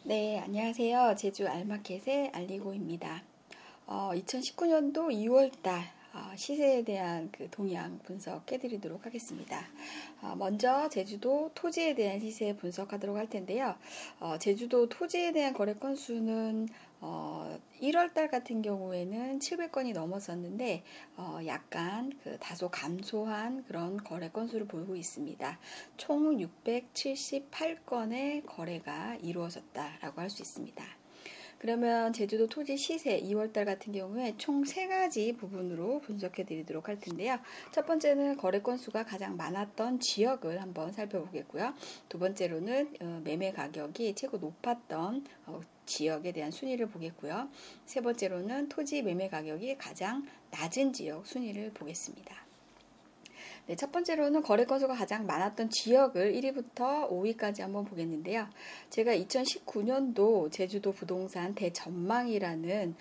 네, 안녕하세요. 제주 알마켓의 알리고입니다. 2019년도 2월달 시세에 대한 그 동향 분석해 드리도록 하겠습니다. 먼저 제주도 토지에 대한 시세 분석하도록 할 텐데요. 제주도 토지에 대한 거래 건수는 1월달 같은 경우에는 700건이 넘었었는데 약간 그 다소 감소한 그런 거래 건수를 보이고 있습니다. 총 678건의 거래가 이루어졌다라고 할 수 있습니다. 그러면 제주도 토지 시세 2월달 같은 경우에 총 3가지 부분으로 분석해 드리도록 할 텐데요. 첫 번째는 거래 건수가 가장 많았던 지역을 한번 살펴보겠고요. 두 번째로는 매매 가격이 최고 높았던 지역에 대한 순위를 보겠고요. 세 번째로는 토지 매매 가격이 가장 낮은 지역 순위를 보겠습니다. 네, 첫 번째로는 거래 건수가 가장 많았던 지역을 1위부터 5위까지 한번 보겠는데요. 제가 2019년도 제주도 부동산 대전망이라는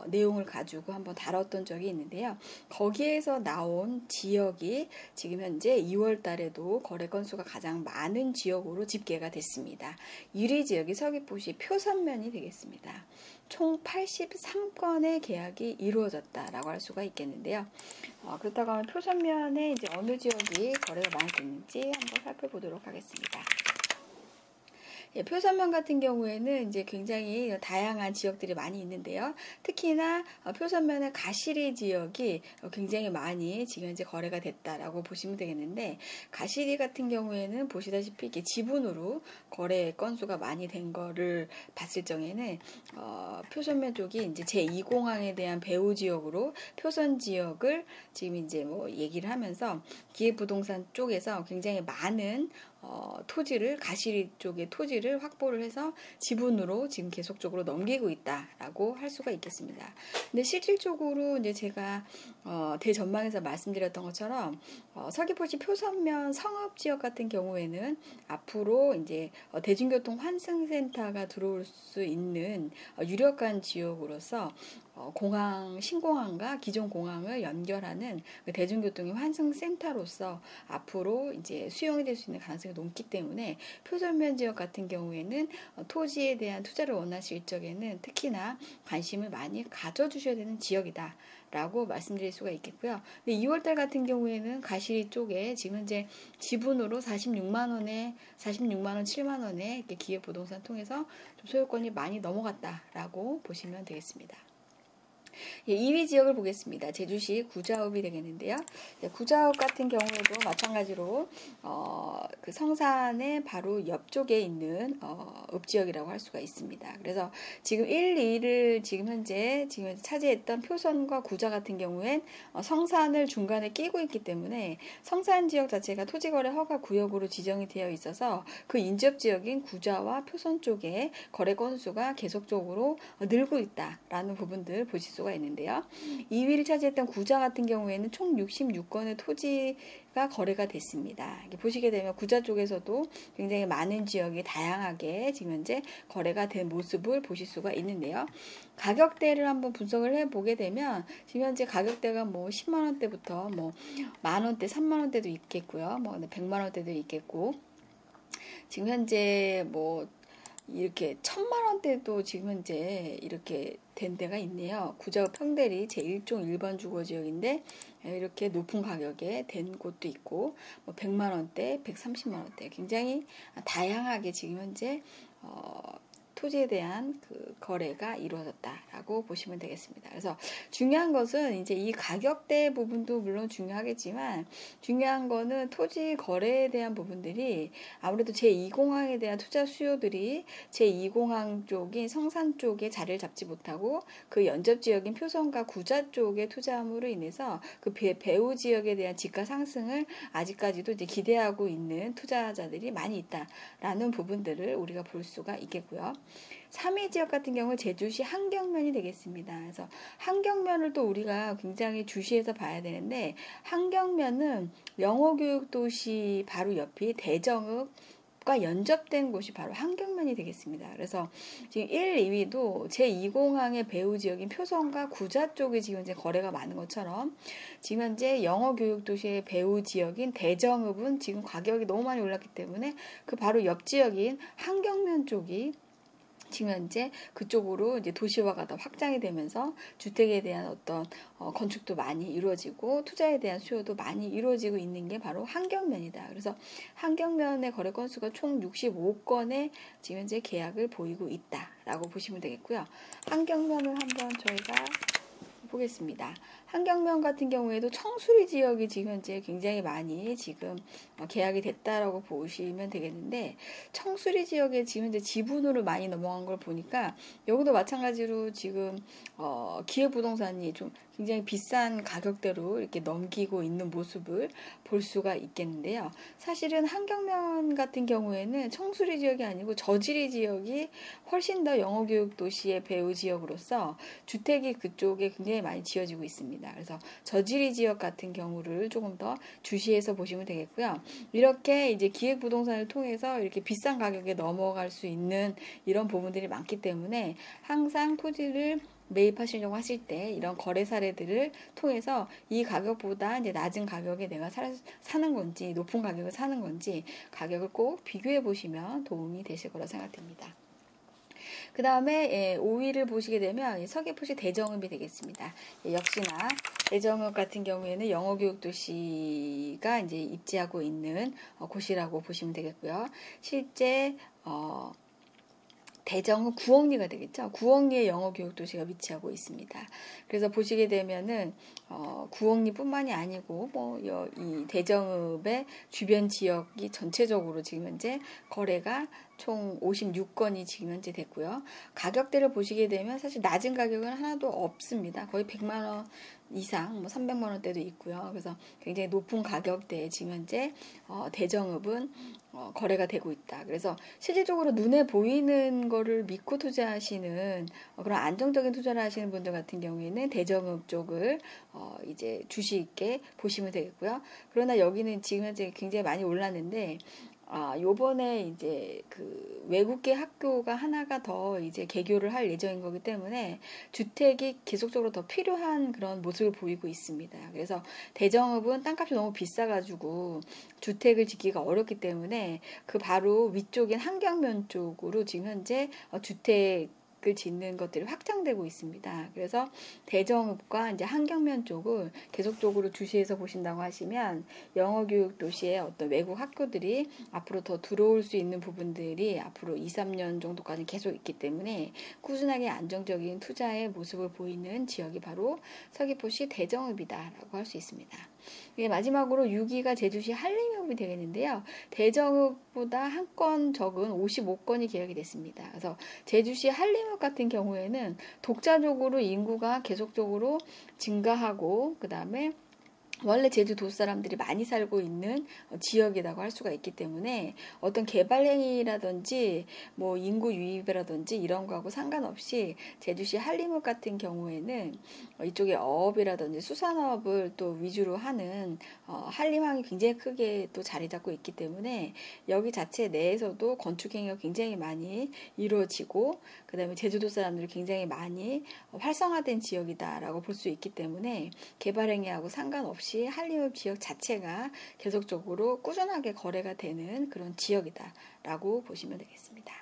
내용을 가지고 한번 다뤘던 적이 있는데요. 거기에서 나온 지역이 지금 현재 2월 달에도 거래 건수가 가장 많은 지역으로 집계가 됐습니다. 1위 지역이 서귀포시 표선면이 되겠습니다. 총 83건의 계약이 이루어졌다라고 할 수가 있겠는데요. 그렇다고 하면 표선면에 이제 어느 지역이 거래가 많이 됐는지 한번 살펴보도록 하겠습니다. 예, 표선면 같은 경우에는 이제 굉장히 다양한 지역들이 많이 있는데요. 특히나 표선면의 가시리 지역이 굉장히 많이 지금 현재 거래가 됐다라고 보시면 되겠는데, 가시리 같은 경우에는 보시다시피 이렇게 지분으로 거래 건수가 많이 된 거를 봤을 적에는 표선면 쪽이 이제 제2공항에 대한 배후 지역으로 표선 지역을 지금 이제 뭐 얘기를 하면서 기획부동산 쪽에서 굉장히 많은 토지를 가시리 쪽의 토지를 확보를 해서 지분으로 지금 계속적으로 넘기고 있다라고 할 수가 있겠습니다. 근데 실질적으로 이제 제가 대전망에서 말씀드렸던 것처럼 서귀포시 표선면 성읍 지역 같은 경우에는 앞으로 이제 대중교통 환승센터가 들어올 수 있는 유력한 지역으로서 공항, 신공항과 기존 공항을 연결하는 그 대중교통의 환승센터로서 앞으로 이제 수용이 될 수 있는 가능성이 높기 때문에 표선면 지역 같은 경우에는 토지에 대한 투자를 원하실 적에는 특히나 관심을 많이 가져주셔야 되는 지역이다 라고 말씀드릴 수가 있겠고요. 근데 2월달 같은 경우에는 가시리 쪽에 지금 현재 지분으로 46만원, 7만원에 이렇게 기획부동산 통해서 좀 소유권이 많이 넘어갔다라고 보시면 되겠습니다. 예, 2위 지역을 보겠습니다. 제주시 구자읍이 되겠는데요. 예, 구자읍 같은 경우에도 마찬가지로 그 성산의 바로 옆쪽에 있는 읍지역이라고 할 수가 있습니다. 그래서 지금 1, 2를 지금 현재 차지했던 표선과 구자 같은 경우엔 성산을 중간에 끼고 있기 때문에 성산 지역 자체가 토지거래 허가 구역으로 지정이 되어 있어서 그 인접 지역인 구자와 표선 쪽에 거래 건수가 계속적으로 늘고 있다라는 부분들 보실 수가 있는데요. 2위를 차지했던 구자 같은 경우에는 총 66건의 토지가 거래가 됐습니다. 보시게 되면 구자 쪽에서도 굉장히 많은 지역이 다양하게 지금 현재 거래가 된 모습을 보실 수가 있는데요. 가격대를 한번 분석을 해보게 되면 지금 현재 가격대가 뭐 10만원대부터 뭐 만원대, 3만원대도 있겠고요. 뭐 100만원대도 있겠고, 지금 현재 뭐 이렇게 1000만원대도 지금 현재 이렇게 된 데가 있네요. 구자읍 평대리 제1종 1번 주거지역인데 이렇게 높은 가격에 된 곳도 있고, 뭐 100만원대, 130만원대 굉장히 다양하게 지금 현재 토지에 대한 그 거래가 이루어졌다라고 보시면 되겠습니다. 그래서 중요한 것은 이제 이 가격대 부분도 물론 중요하겠지만, 중요한 거는 토지 거래에 대한 부분들이 아무래도 제2공항에 대한 투자 수요들이 제2공항 쪽인 성산 쪽에 자리를 잡지 못하고 그 연접 지역인 표선과 구자 쪽의 투자함으로 인해서 그 배후 지역에 대한 지가 상승을 아직까지도 이제 기대하고 있는 투자자들이 많이 있다라는 부분들을 우리가 볼 수가 있겠고요. 3위 지역 같은 경우 제주시 한경면이 되겠습니다. 그래서 한경면을 또 우리가 굉장히 주시해서 봐야 되는데, 한경면은 영어교육도시 바로 옆이 대정읍과 연접된 곳이 바로 한경면이 되겠습니다. 그래서 지금 1, 2위도 제2공항의 배후 지역인 표선과 구자 쪽에 지금 이제 거래가 많은 것처럼, 지금 현재 영어교육도시의 배후 지역인 대정읍은 지금 가격이 너무 많이 올랐기 때문에 그 바로 옆 지역인 한경면 쪽이 지금 현재 그쪽으로 이제 도시화가 더 확장이 되면서 주택에 대한 어떤 건축도 많이 이루어지고 투자에 대한 수요도 많이 이루어지고 있는 게 바로 한경면이다. 그래서 한경면의 거래 건수가 총 65건의 지금 현재 계약을 보이고 있다라고 보시면 되겠고요. 한경면을 한번 저희가 보겠습니다. 한경면 같은 경우에도 청수리 지역이 지금 현재 굉장히 많이 지금 계약이 됐다라고 보시면 되겠는데, 청수리 지역에 지금 현재 지분으로 많이 넘어간 걸 보니까 여기도 마찬가지로 지금 기회부동산이 좀 굉장히 비싼 가격대로 이렇게 넘기고 있는 모습을 볼 수가 있겠는데요. 사실은 한경면 같은 경우에는 청수리 지역이 아니고 저지리 지역이 훨씬 더 영어교육 도시의 배후 지역으로서 주택이 그쪽에 굉장히 많이 지어지고 있습니다. 그래서 저지리 지역 같은 경우를 조금 더 주시해서 보시면 되겠고요. 이렇게 이제 기획부동산을 통해서 이렇게 비싼 가격에 넘어갈 수 있는 이런 부분들이 많기 때문에 항상 토지를 매입하시려고 하실 때 이런 거래 사례들을 통해서 이 가격보다 이제 낮은 가격에 내가 사는 건지 높은 가격을 사는 건지 가격을 꼭 비교해 보시면 도움이 되실 거라 생각됩니다. 그 다음에 5위를 보시게 되면 서귀포시 대정읍이 되겠습니다. 역시나 대정읍 같은 경우에는 영어교육도시가 이제 입지하고 있는 곳이라고 보시면 되겠고요. 실제 대정읍 구억리가 되겠죠. 구억리에 영어교육도시가 위치하고 있습니다. 그래서 보시게 되면은 구억리뿐만이 아니고 이 대정읍의 주변 지역이 전체적으로 지금 현재 거래가 총 56건이 지금 현재 됐고요. 가격대를 보시게 되면 사실 낮은 가격은 하나도 없습니다. 거의 100만 원 이상, 300만 원대도 있고요. 그래서 굉장히 높은 가격대에 지금 현재 대정읍은 거래가 되고 있다. 그래서 실질적으로 눈에 보이는 거를 믿고 투자하시는 그런 안정적인 투자를 하시는 분들 같은 경우에는 대정읍 쪽을 이제 주시 있게 보시면 되겠고요. 그러나 여기는 지금 현재 굉장히 많이 올랐는데 요번에 이제 그 외국계 학교가 하나가 더 이제 개교를 할 예정인 거기 때문에 주택이 계속적으로 더 필요한 그런 모습을 보이고 있습니다. 그래서 대정읍은 땅값이 너무 비싸가지고 주택을 짓기가 어렵기 때문에 그 바로 위쪽인 한경면 쪽으로 지금 현재 주택을 짓는 것들이 확장되고 있습니다. 그래서 대정읍과 이제 한경면 쪽을 계속적으로 주시해서 보신다고 하시면 영어교육 도시의 어떤 외국 학교들이 앞으로 더 들어올 수 있는 부분들이 앞으로 2, 3년 정도까지 계속 있기 때문에 꾸준하게 안정적인 투자의 모습을 보이는 지역이 바로 서귀포시 대정읍이다라고 할 수 있습니다. 마지막으로 6위가 제주시 한림읍이 되겠는데요. 대정읍보다 한 건 적은 55건이 계약이 됐습니다. 그래서 제주시 한림읍 같은 경우에는 독자적으로 인구가 계속적으로 증가하고 그 다음에 원래 제주도 사람들이 많이 살고 있는 지역이라고 할 수가 있기 때문에 어떤 개발 행위라든지 뭐 인구 유입이라든지 이런 거하고 상관없이 제주시 한림읍 같은 경우에는 이쪽에 어업이라든지 수산업을 또 위주로 하는 한림항이 굉장히 크게 또 자리 잡고 있기 때문에 여기 자체 내에서도 건축 행위가 굉장히 많이 이루어지고 그 다음에 제주도 사람들이 굉장히 많이 활성화된 지역이다라고 볼 수 있기 때문에 개발 행위하고 상관없이 한림읍 지역 자체가 계속적으로 꾸준하게 거래가 되는 그런 지역이다라고 보시면 되겠습니다.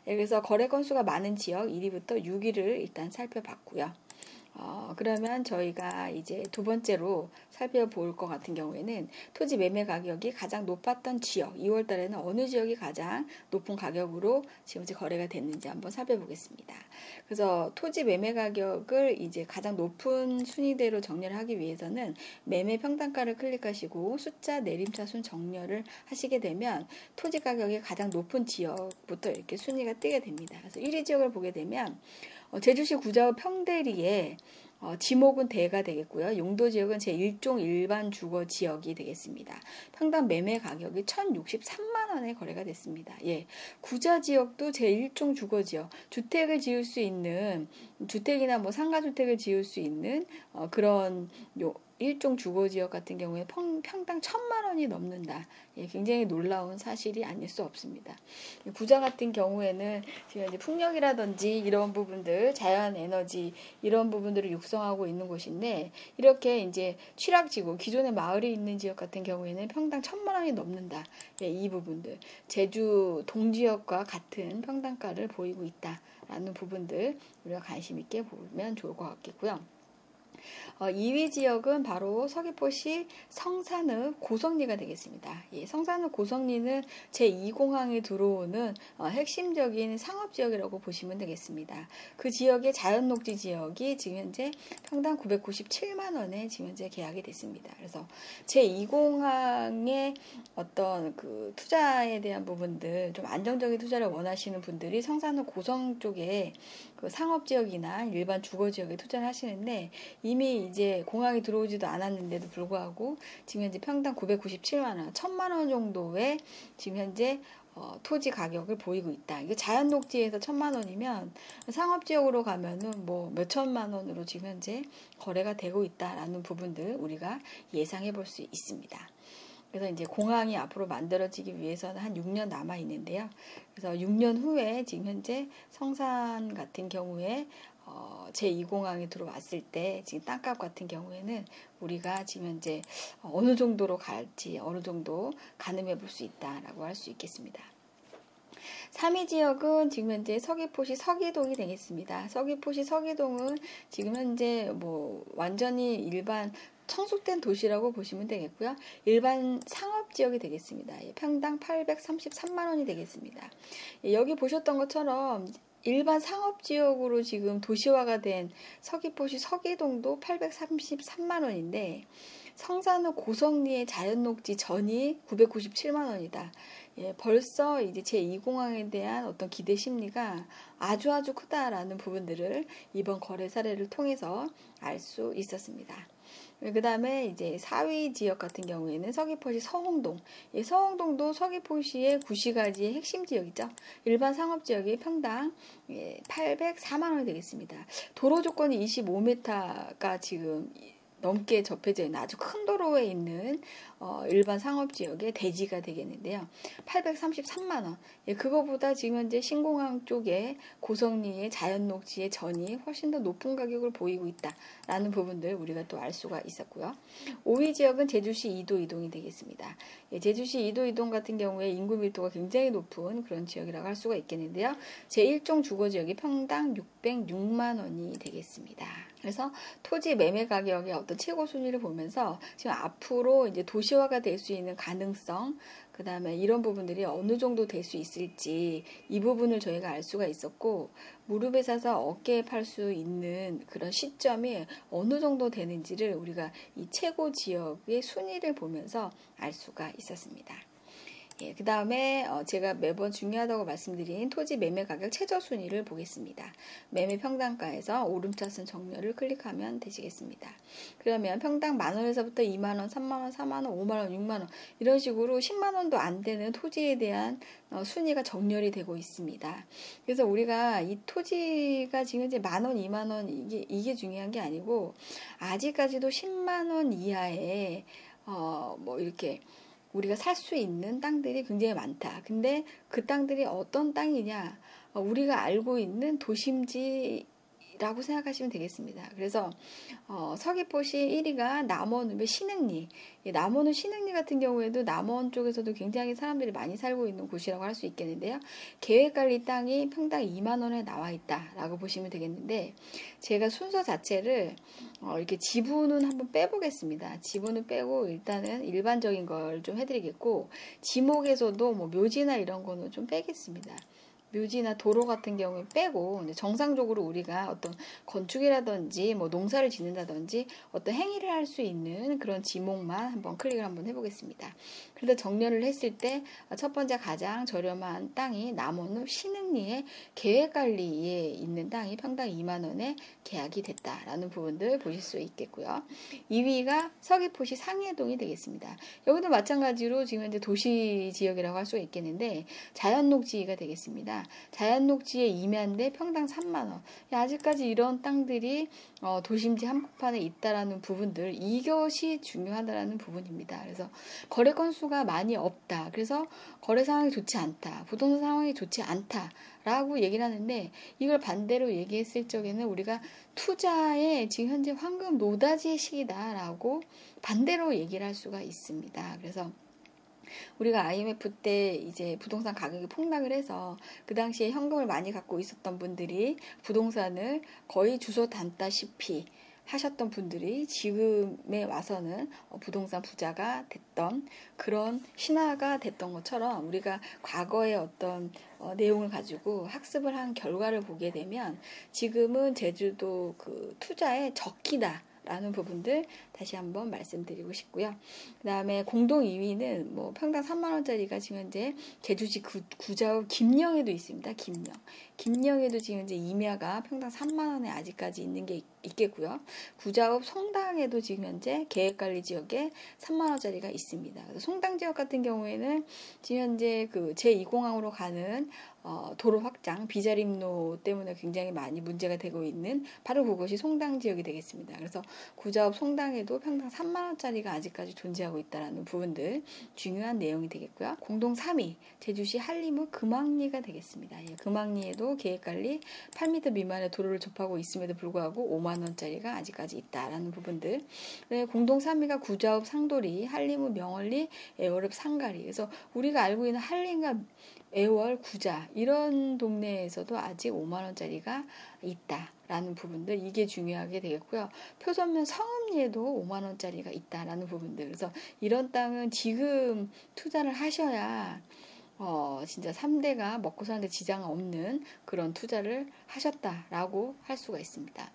그래서 거래 건수가 많은 지역 1위부터 6위를 일단 살펴봤고요. 그러면 저희가 이제 두 번째로 살펴볼 것 같은 경우에는 토지 매매 가격이 가장 높았던 지역, 2월 달에는 어느 지역이 가장 높은 가격으로 지금 거래가 됐는지 한번 살펴보겠습니다. 그래서 토지 매매 가격을 이제 가장 높은 순위대로 정렬을 하기 위해서는 매매 평단가를 클릭하시고 숫자 내림차순 정렬을 하시게 되면 토지 가격이 가장 높은 지역부터 이렇게 순위가 뜨게 됩니다. 그래서 1위 지역을 보게 되면 제주시 구자읍 평대리에 지목은 대가 되겠고요. 용도 지역은 제1종 일반 주거 지역이 되겠습니다. 평당 매매 가격이 1,063만 원에 거래가 됐습니다. 구자 지역도 제1종 주거 지역, 주택을 지을 수 있는 주택이나 뭐 상가주택을 지을 수 있는 그런 일종 주거지역 같은 경우에 평당 1,000만 원이 넘는다. 예, 굉장히 놀라운 사실이 아닐 수 없습니다. 부자 같은 경우에는 지금 이제 풍력이라든지 이런 부분들, 자연 에너지 이런 부분들을 육성하고 있는 곳인데, 이렇게 이제 취락지구, 기존의 마을이 있는 지역 같은 경우에는 평당 1,000만 원이 넘는다. 예, 이 부분들, 제주 동지역과 같은 평당가를 보이고 있다라는 부분들 우리가 관심 있게 보면 좋을 것 같겠고요. 2위 지역은 바로 서귀포시 성산읍 고성리가 되겠습니다. 예, 성산읍 고성리는 제2공항에 들어오는 핵심적인 상업지역이라고 보시면 되겠습니다. 그 지역의 자연녹지 지역이 지금 현재 평당 997만 원에 지금 현재 계약이 됐습니다. 그래서 제2공항의 어떤 그 투자에 대한 부분들, 좀 안정적인 투자를 원하시는 분들이 성산읍 고성 쪽에 그 상업지역이나 일반 주거지역에 투자를 하시는데, 이미 이제 공항이 들어오지도 않았는데도 불구하고 지금 현재 평당 997만 원, 1,000만 원 정도의 지금 현재 토지 가격을 보이고 있다. 이게 자연 녹지에서 1,000만 원이면 상업지역으로 가면은 뭐 몇천만 원으로 지금 현재 거래가 되고 있다라는 부분들 우리가 예상해 볼 수 있습니다. 그래서 이제 공항이 앞으로 만들어지기 위해서는 한 6년 남아 있는데요. 그래서 6년 후에 지금 현재 성산 같은 경우에 제2공항에 들어왔을 때 지금 땅값 같은 경우에는 우리가 지금 현재 어느 정도로 갈지 어느 정도 가늠해 볼 수 있다라고 할 수 있겠습니다. 3위 지역은 지금 현재 서귀포시 서귀동이 되겠습니다. 서귀포시 서귀동은 지금 현재 뭐 완전히 일반 성숙된 도시라고 보시면 되겠고요. 일반 상업지역이 되겠습니다. 평당 833만 원이 되겠습니다. 여기 보셨던 것처럼 일반 상업지역으로 지금 도시화가 된 서귀포시 서귀동도 833만 원인데, 성산읍 고성리의 자연녹지 전이 997만 원이다. 예, 벌써 이제 제2공항에 대한 어떤 기대 심리가 아주 크다라는 부분들을 이번 거래 사례를 통해서 알 수 있었습니다. 그 다음에 이제 4위 지역 같은 경우에는 서귀포시 서홍동. 예, 서홍동도 서귀포시의 구시가지의 핵심 지역이죠. 일반 상업지역이 평당 804만 원이 되겠습니다. 도로 조건이 25m가 지금 넘게 접해져 있는 아주 큰 도로에 있는 일반 상업지역의 대지가 되겠는데요. 833만 원. 예, 그거보다 지금 현재 신공항 쪽에 고성리의 자연녹지의 전이 훨씬 더 높은 가격을 보이고 있다라는 부분들 우리가 또 알 수가 있었고요. 5위 지역은 제주시 이도 이동이 되겠습니다. 예, 제주시 이도 이동 같은 경우에 인구 밀도가 굉장히 높은 그런 지역이라고 할 수가 있겠는데요. 제1종 주거지역이 평당 606만 원이 되겠습니다. 그래서 토지 매매 가격의 어떤 최고 순위를 보면서 지금 앞으로 이제 도시화가 될 수 있는 가능성, 그 다음에 이런 부분들이 어느 정도 될 수 있을지 이 부분을 저희가 알 수가 있었고, 무릎에 사서 어깨에 팔 수 있는 그런 시점이 어느 정도 되는지를 우리가 이 최고 지역의 순위를 보면서 알 수가 있었습니다. 예, 그 다음에 제가 매번 중요하다고 말씀드린 토지 매매 가격 최저 순위를 보겠습니다. 매매 평당가에서 오름차순 정렬을 클릭하면 되시겠습니다. 그러면 평당 만원에서부터 2만원, 3만원, 4만원, 5만원, 6만원 이런 식으로 10만원도 안 되는 토지에 대한 순위가 정렬이 되고 있습니다. 그래서 우리가 이 토지가 지금 이제 만원, 2만원 이게 중요한 게 아니고, 아직까지도 10만원 이하에 뭐 이렇게 우리가 살 수 있는 땅들이 굉장히 많다. 근데 그 땅들이 어떤 땅이냐? 우리가 알고 있는 도심지라고 생각하시면 되겠습니다. 그래서 서귀포시 1위가 남원읍의 신흥리. 남원읍 신흥리 같은 경우에도 남원 쪽에서도 굉장히 사람들이 많이 살고 있는 곳이라고 할 수 있겠는데요. 계획관리 땅이 평당 2만 원에 나와 있다라고 보시면 되겠는데, 제가 순서 자체를 이렇게 지분은 한번 빼보겠습니다. 지분은 빼고 일단은 일반적인 걸 좀 해드리겠고, 지목에서도 뭐 묘지나 이런 거는 좀 빼겠습니다. 묘지나 도로 같은 경우에 빼고, 정상적으로 우리가 어떤 건축이라든지 뭐 농사를 짓는다든지 어떤 행위를 할 수 있는 그런 지목만 한번 클릭을 한번 해보겠습니다. 그래서 정렬을 했을 때 첫 번째 가장 저렴한 땅이 남원읍 신흥리의 계획관리에 있는 땅이 평당 2만 원에 계약이 됐다라는 부분들 보실 수 있겠고요. 2위가 서귀포시 상해동이 되겠습니다. 여기도 마찬가지로 지금 현재 도시 지역이라고 할 수가 있겠는데 자연녹지가 되겠습니다. 있습니다. 자연녹지의 임야인데 평당 3만 원. 아직까지 이런 땅들이 도심지 한복판에 있다라는 부분들, 이것이 중요하다라는 부분입니다. 그래서 거래 건수가 많이 없다. 그래서 거래 상황이 좋지 않다. 부동산 상황이 좋지 않다라고 얘기를 하는데, 이걸 반대로 얘기했을 적에는 우리가 투자에 지금 현재 황금 노다지의 시기다라고 반대로 얘기를 할 수가 있습니다. 그래서 우리가 IMF 때 이제 부동산 가격이 폭락을 해서 그 당시에 현금을 많이 갖고 있었던 분들이 부동산을 거의 주워 담다시피 하셨던 분들이 지금에 와서는 부동산 부자가 됐던 그런 신화가 됐던 것처럼, 우리가 과거의 어떤 내용을 가지고 학습을 한 결과를 보게 되면 지금은 제주도 그 투자의 적기다 라는 부분들 다시 한번 말씀드리고 싶고요. 그 다음에 공동 2위는 뭐 평당 3만원짜리가 지금 현재 제주시 구자읍 김영에도 있습니다. 김영에도 지금 현재 임야가 평당 3만원에 아직까지 있는 게 있겠고요. 구자읍 송당에도 지금 현재 계획관리 지역에 3만원짜리가 있습니다. 송당 지역 같은 경우에는 지금 현재 그 제2공항으로 가는 도로 확장, 비자림로 때문에 굉장히 많이 문제가 되고 있는 바로 그것이 송당 지역이 되겠습니다. 그래서 구자읍 송당에도 평당 3만원짜리가 아직까지 존재하고 있다는 부분들 중요한 내용이 되겠고요. 공동 3위, 제주시 한림읍 금왕리가 되겠습니다. 금왕리에도 계획관리 8m 미만의 도로를 접하고 있음에도 불구하고 5만원짜리가 아직까지 있다라는 부분들. 네, 공동 3위가 구자읍 상도리, 한림읍 명월리, 애월읍 상가리. 그래서 우리가 알고 있는 한림과 애월, 구자 이런 동네에서도 아직 5만원짜리가 있다라는 부분들, 이게 중요하게 되겠고요. 표선면 성읍리에도 5만원짜리가 있다라는 부분들. 그래서 이런 땅은 지금 투자를 하셔야 진짜 3대가 먹고 사는데 지장 없는 그런 투자를 하셨다라고 할 수가 있습니다.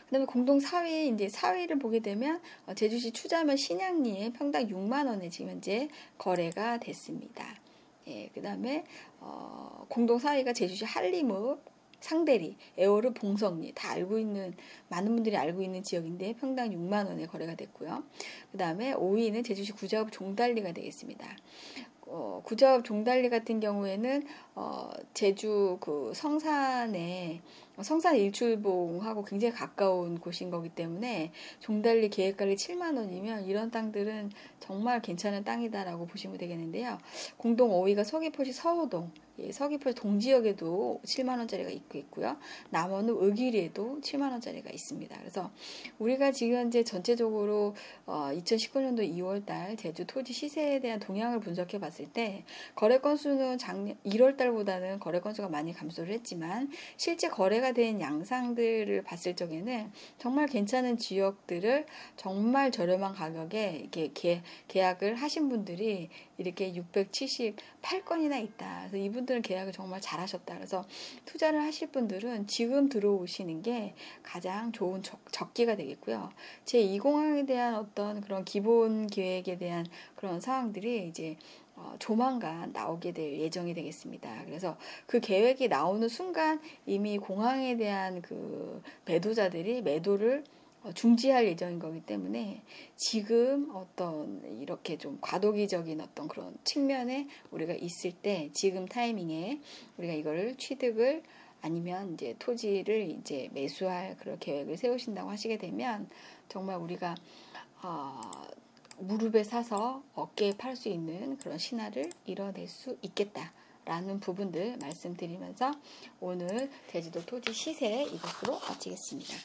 그 다음에 공동 4위, 이제 4위를 보게 되면 제주시 추자면 신양리에 평당 6만원에 지금 현재 거래가 됐습니다. 그 다음에 공동 4위가 제주시 한림읍, 상대리, 애월읍, 봉성리, 다 알고 있는, 많은 분들이 알고 있는 지역인데 평당 6만원에 거래가 됐고요. 그 다음에 5위는 제주시 구자읍 종달리가 되겠습니다. 구자읍 종달리 같은 경우에는 제주 그 성산 일출봉하고 굉장히 가까운 곳인 거기 때문에 종달리 계획관리 7만원이면 이런 땅들은 정말 괜찮은 땅이다라고 보시면 되겠는데요. 공동 5위가 서귀포시 서호동, 서귀포시 동지역에도 7만원짜리가 있고요. 남원읍 의길에도 7만원짜리가 있습니다. 그래서 우리가 지금 현재 전체적으로 2019년도 2월달 제주 토지 시세에 대한 동향을 분석해 봤을 때, 거래 건수는 작년 1월달보다는 거래 건수가 많이 감소를 했지만 실제 거래가 된 양상들을 봤을 적에는 정말 괜찮은 지역들을 정말 저렴한 가격에 이렇게 계약을 하신 분들이 이렇게 678건이나 있다. 그래서 이분들은 계약을 정말 잘하셨다. 그래서 투자를 하실 분들은 지금 들어오시는 게 가장 좋은 적기가 되겠고요. 제2공항에 대한 어떤 그런 기본 계획에 대한 그런 사항들이 이제 조만간 나오게 될 예정이 되겠습니다. 그래서 그 계획이 나오는 순간 이미 공항에 대한 그 매도자들이 매도를 중지할 예정인 거기 때문에 지금 어떤 이렇게 좀 과도기적인 어떤 그런 측면에 우리가 있을 때, 지금 타이밍에 우리가 이거를 취득을 아니면 이제 토지를 이제 매수할 그런 계획을 세우신다고 하시게 되면 정말 우리가 무릎에 사서 어깨에 팔 수 있는 그런 신화를 이뤄낼 수 있겠다라는 부분들 말씀드리면서 오늘 제주도 토지 시세 이것으로 마치겠습니다.